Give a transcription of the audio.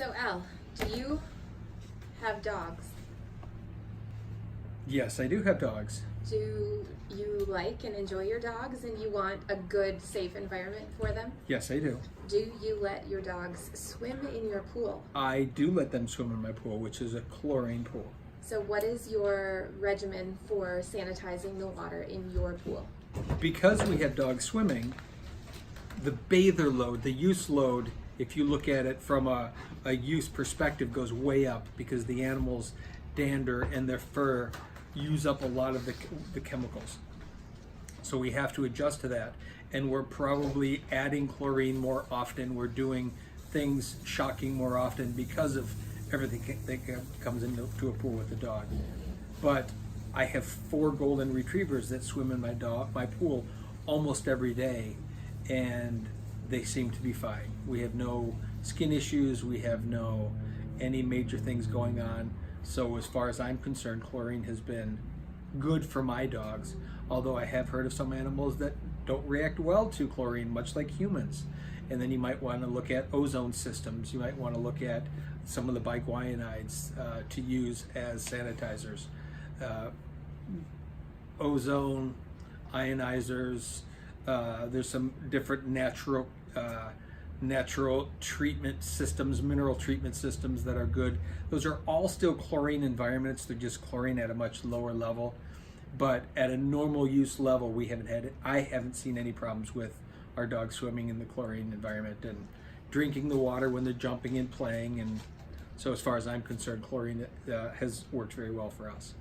So Al, do you have dogs? Yes, I do have dogs. Do you like and enjoy your dogs and you want a good, safe environment for them? Yes, I do. Do you let your dogs swim in your pool? I do let them swim in my pool, which is a chlorine pool. So what is your regimen for sanitizing the water in your pool? Because we have dogs swimming, the bather load, the use load, if you look at it from a use perspective, goes way up because the animals' dander and their fur use up a lot of the chemicals. So we have to adjust to that. And we're probably adding chlorine more often. We're doing things shocking more often because of everything that comes into a pool with the dog. But I have 4 golden retrievers that swim in my pool almost every day, and they seem to be fine. We have no skin issues. We have no any major things going on. So as far as I'm concerned, chlorine has been good for my dogs, although I have heard of some animals that don't react well to chlorine, much like humans. And then you might want to look at ozone systems. You might want to look at some of the biguanides to use as sanitizers. Ozone, ionizers, there's some different natural treatment systems, mineral treatment systems that are good. Those are all still chlorine environments. They're just chlorine at a much lower level. But at a normal use level, I haven't seen any problems with our dogs swimming in the chlorine environment and drinking the water when they're jumping and playing. And so as far as I'm concerned, chlorine has worked very well for us.